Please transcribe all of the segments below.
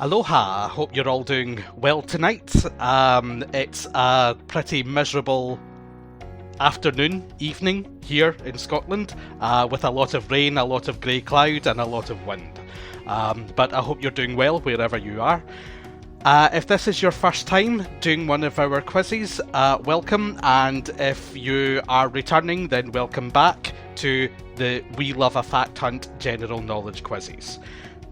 Aloha, I hope you're all doing well tonight. It's a pretty miserable evening here in Scotland, with a lot of rain, a lot of grey cloud and a lot of wind. But I hope you're doing well wherever you are. If this is your first time doing one of our quizzes, welcome, and if you are returning, then welcome back to the We Love a Fact Hunt General Knowledge Quizzes.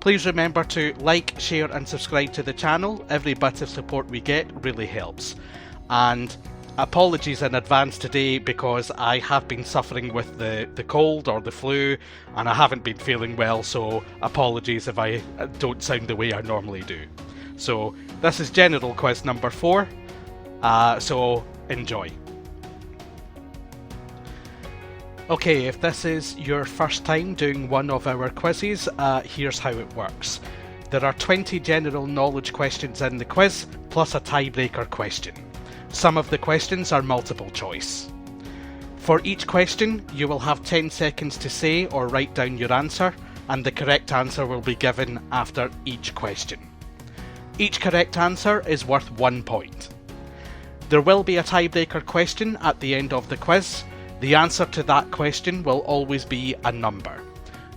Please remember to like, share and subscribe to the channel. Every bit of support we get really helps. And apologies in advance today because I have been suffering with the cold or the flu and I haven't been feeling well, so apologies if I don't sound the way I normally do. So this is general quiz number 4, so enjoy. Okay, if this is your first time doing one of our quizzes, here's how it works. There are 20 general knowledge questions in the quiz, plus a tiebreaker question. Some of the questions are multiple choice. For each question, you will have 10 seconds to say or write down your answer, and the correct answer will be given after each question. Each correct answer is worth 1 point. There will be a tiebreaker question at the end of the quiz. The answer to that question will always be a number.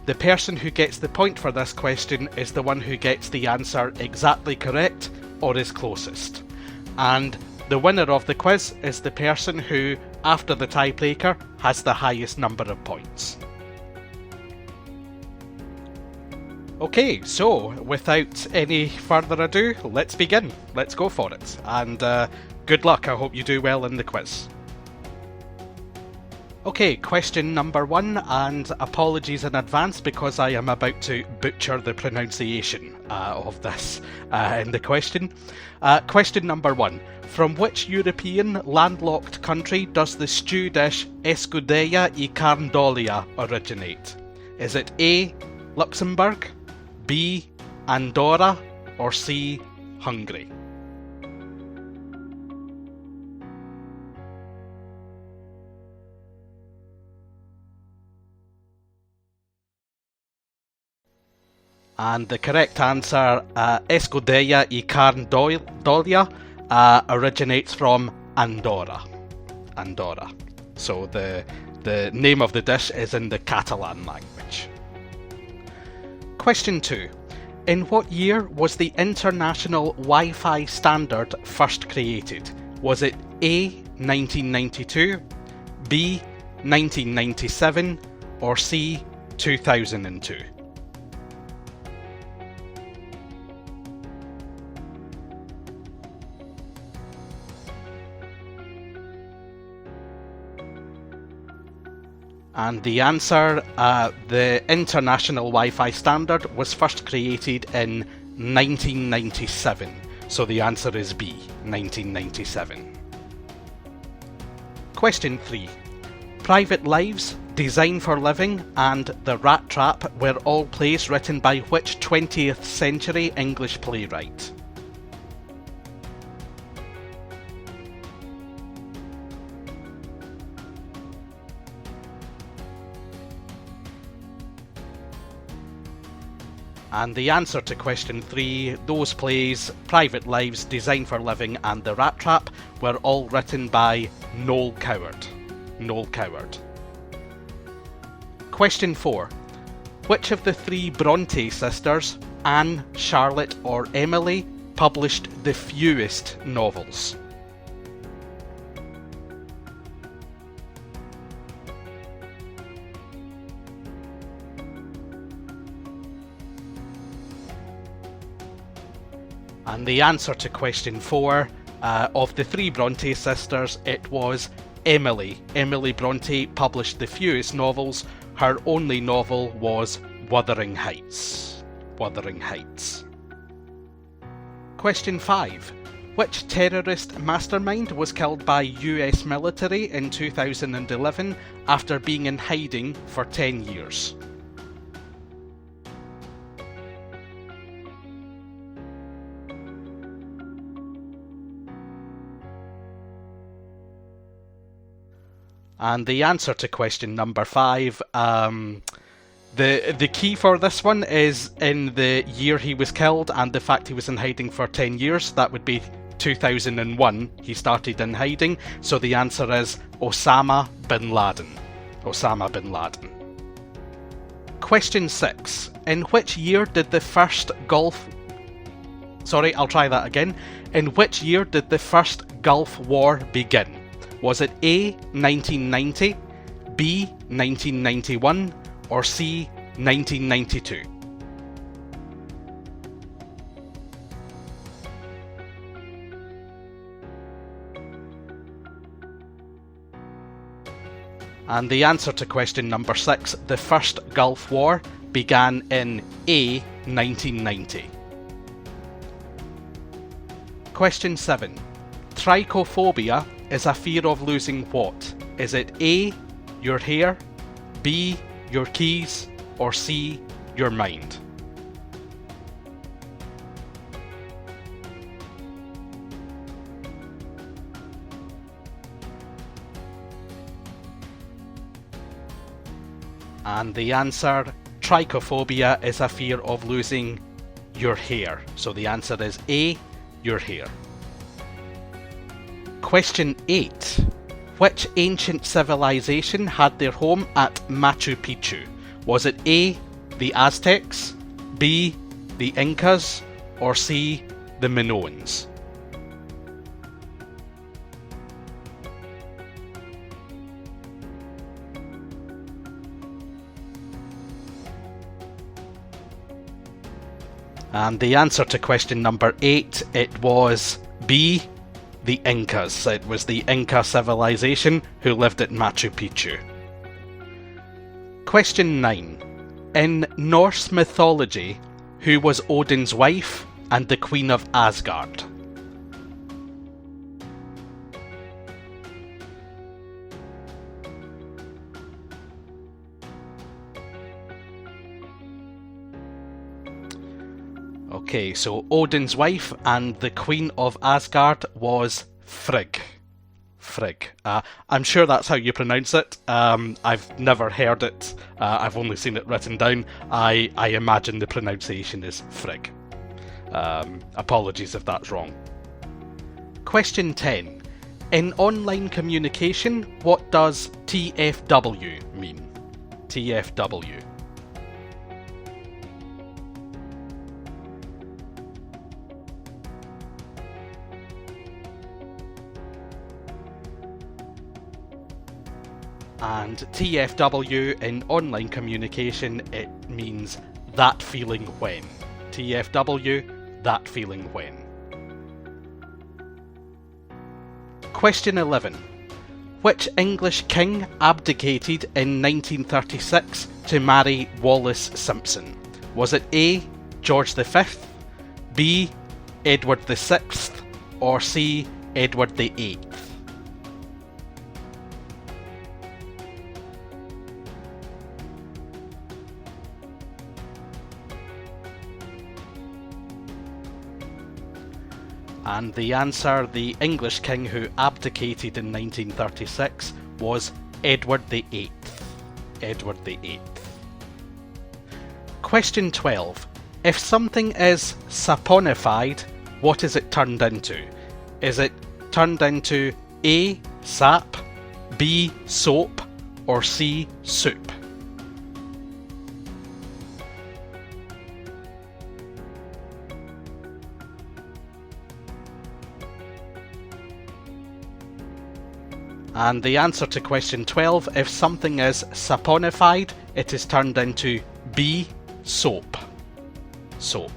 The person who gets the point for this question is the one who gets the answer exactly correct or is closest. And the winner of the quiz is the person who, after the tiebreaker, has the highest number of points. Okay, so without any further ado, let's begin. Let's go for it. And good luck, I hope you do well in the quiz. Okay, question number 1, and apologies in advance because I am about to butcher the pronunciation of this in the question. Question number 1. From which European landlocked country does the stew dish escudella y carn d'olia originate? Is it A, Luxembourg, B, Andorra, or C, Hungary? And the correct answer, escudella y carn d'olia, originates from Andorra. Andorra. So the name of the dish is in the Catalan language. Question 2. In what year was the International Wi-Fi Standard first created? Was it A, 1992, B, 1997, or C, 2002? And the answer, the International Wi-Fi Standard was first created in 1997. So the answer is B, 1997. Question 3. Private Lives, Design for Living and The Rat Trap were all plays written by which 20th century English playwright? And the answer to question 3, those plays, Private Lives, Design for Living and The Rat Trap, were all written by Noel Coward. Noel Coward. Question 4. Which of the 3 Bronte sisters, Anne, Charlotte or Emily, published the fewest novels? And the answer to question 4, of the 3 Bronte sisters, it was Emily. Emily Bronte published the fewest novels. Her only novel was Wuthering Heights. Wuthering Heights. Question 5. Which terrorist mastermind was killed by US military in 2011 after being in hiding for 10 years? And the answer to question number 5, The key for this one is in the year he was killed and the fact he was in hiding for 10 years. That would be 2001 he started in hiding, so the answer is Osama bin Laden. Osama bin Laden. Question 6. In which year did the first Gulf... Sorry, I'll try that again. In which year did the first Gulf War begin? Was it A, 1990, B, 1991, or C, 1992? And the answer to question number 6, the first Gulf War, began in A, 1990. Question 7. Trichophobia is a fear of losing what? Is it A, your hair, B, your keys, or C, your mind? And the answer, trichophobia is a fear of losing your hair. So the answer is A, your hair. Question 8. Which ancient civilization had their home at Machu Picchu? Was it A, the Aztecs, B, the Incas, or C, the Minoans? And the answer to question number 8, it was B, the Incas. It was the Inca civilization who lived at Machu Picchu. Question 9. In Norse mythology, who was Odin's wife and the Queen of Asgard? Okay, so Odin's wife and the Queen of Asgard was Frigg. Frigg. I'm sure that's how you pronounce it. I've never heard it. I've only seen it written down. I imagine the pronunciation is Frigg. Apologies if that's wrong. Question 10. In online communication, what does TFW mean? TFW. And TFW in online communication, it means that feeling when. TFW, that feeling when. Question 11. Which English king abdicated in 1936 to marry Wallis Simpson? Was it A, George V, B, Edward VI, or C, Edward VIII? And the answer, the English king who abdicated in 1936 was Edward VIII. Edward VIII. Question 12. If something is saponified, what is it turned into? Is it turned into A, sap, B, soap, or C, soup? And the answer to question 12, if something is saponified, it is turned into B, soap. Soap.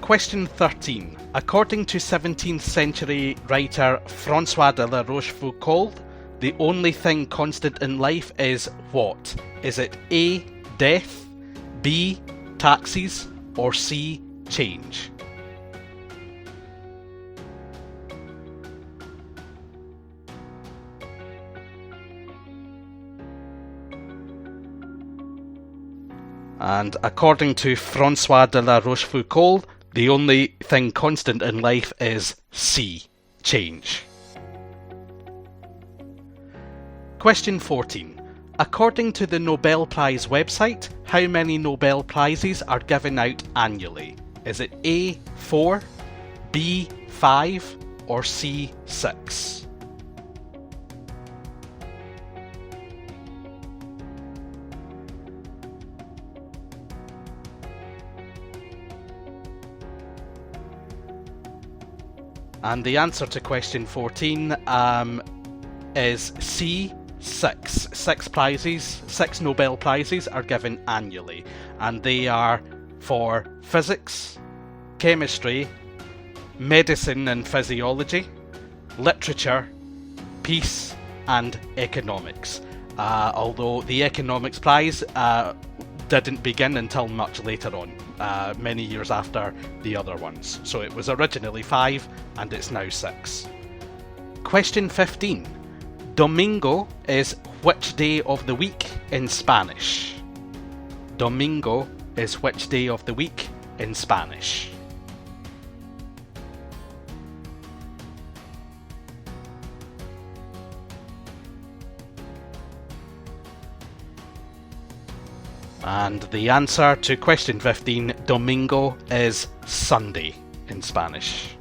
Question 13. According to 17th century writer François de la Rochefoucauld, the only thing constant in life is what? Is it A, death, B, taxes, or C, change? And according to François de la Rochefoucauld, the only thing constant in life is C, change. Question 14. According to the Nobel Prize website, how many Nobel Prizes are given out annually? Is it A, 4, B, 5, or C, 6? And the answer to question 14 is C, 6. 6 prizes, 6 Nobel Prizes are given annually, and they are for physics, chemistry, medicine and physiology, literature, peace, and economics. Although the economics prize didn't begin until much later on, many years after the other ones. So it was originally 5 and it's now 6. Question 15. Domingo is which day of the week in Spanish? Domingo is which day of the week in Spanish? And the answer to question 15, Domingo, is Sunday in Spanish.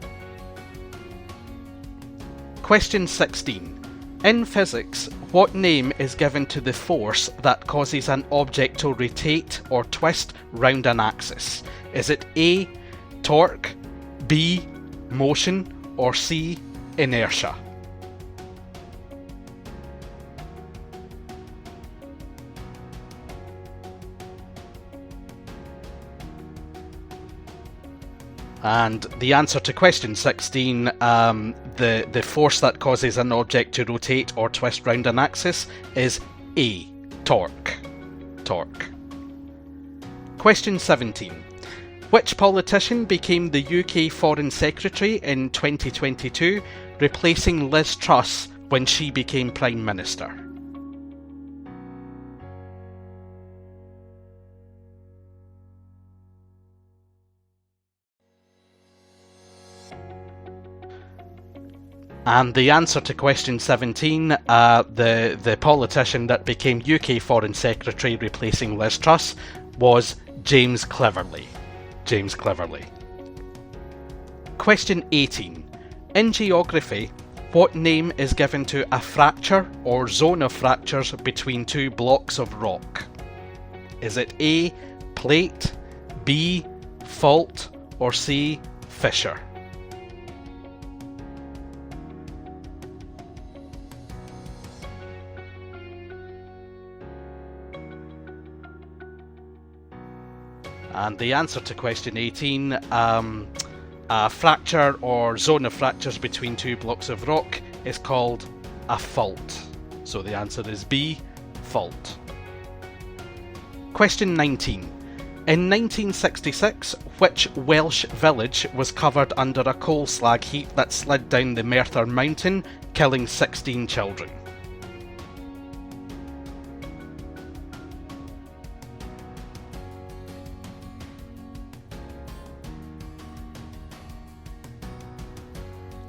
Question 16. In physics, what name is given to the force that causes an object to rotate or twist round an axis? Is it A, torque, B, motion, or C, inertia? And the answer to question 16, the force that causes an object to rotate or twist round an axis, is A, torque. Torque. Question 17. Which politician became the UK Foreign Secretary in 2022, replacing Liz Truss when she became Prime Minister? And the answer to question 17, the politician that became UK Foreign Secretary replacing Liz Truss, was James Cleverly. James Cleverly. Question 18. In geography, what name is given to a fracture or zone of fractures between two blocks of rock? Is it A, plate, B, fault, or C, fissure? And the answer to question 18, a fracture or zone of fractures between two blocks of rock is called a fault. So the answer is B, fault. Question 19. In 1966, which Welsh village was covered under a coal slag heap that slid down the Merthyr Mountain, killing 16 children?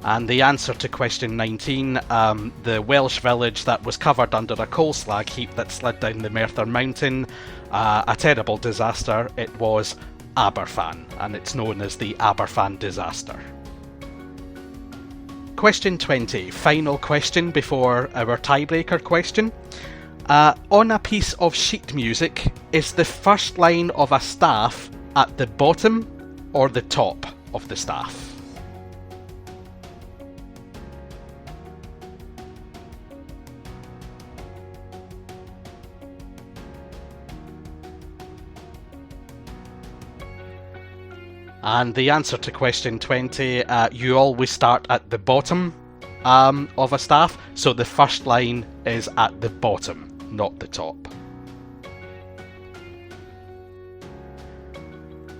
And the answer to question 19, the Welsh village that was covered under a coal slag heap that slid down the Merthyr Mountain, a terrible disaster, it was Aberfan, and it's known as the Aberfan disaster. Question 20, final question before our tiebreaker question. On a piece of sheet music, is the first line of a staff at the bottom or the top of the staff? And the answer to question 20, you always start at the bottom of a staff, so the first line is at the bottom, not the top.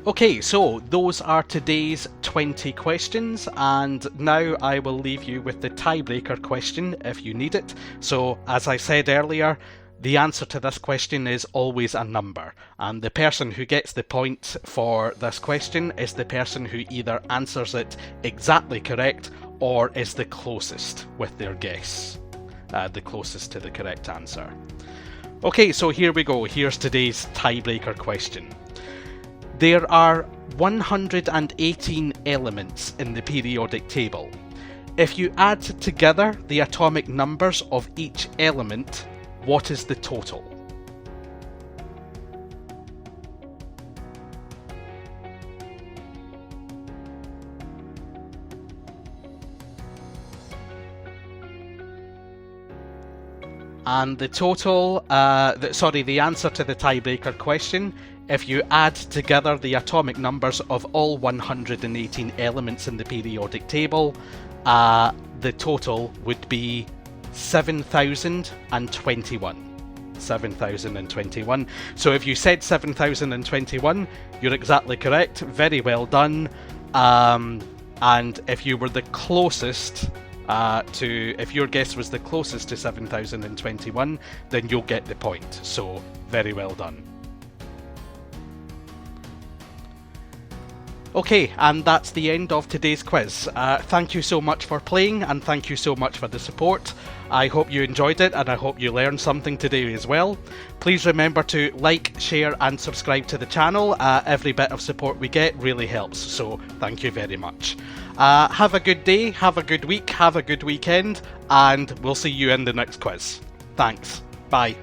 Okay, so those are today's 20 questions, and now I will leave you with the tiebreaker question if you need it. So, as I said earlier, the answer to this question is always a number, and the person who gets the point for this question is the person who either answers it exactly correct or is the closest with their guess, the closest to the correct answer. Okay, so here we go. Here's today's tiebreaker question. There are 118 elements in the periodic table. If you add together the atomic numbers of each element, what is the total? And the total, the answer to the tiebreaker question, if you add together the atomic numbers of all 118 elements in the periodic table, the total would be 7,021. 7,021. So if you said 7,021, you're exactly correct. Very well done. And if you were the closest if your guess was the closest to 7,021, then you'll get the point. So very well done. Okay, and that's the end of today's quiz. Thank you so much for playing, and thank you so much for the support. I hope you enjoyed it, and I hope you learned something today as well. Please remember to like, share and subscribe to the channel. Every bit of support we get really helps, so thank you very much. Have a good day, have a good week, have a good weekend, and we'll see you in the next quiz. Thanks. Bye.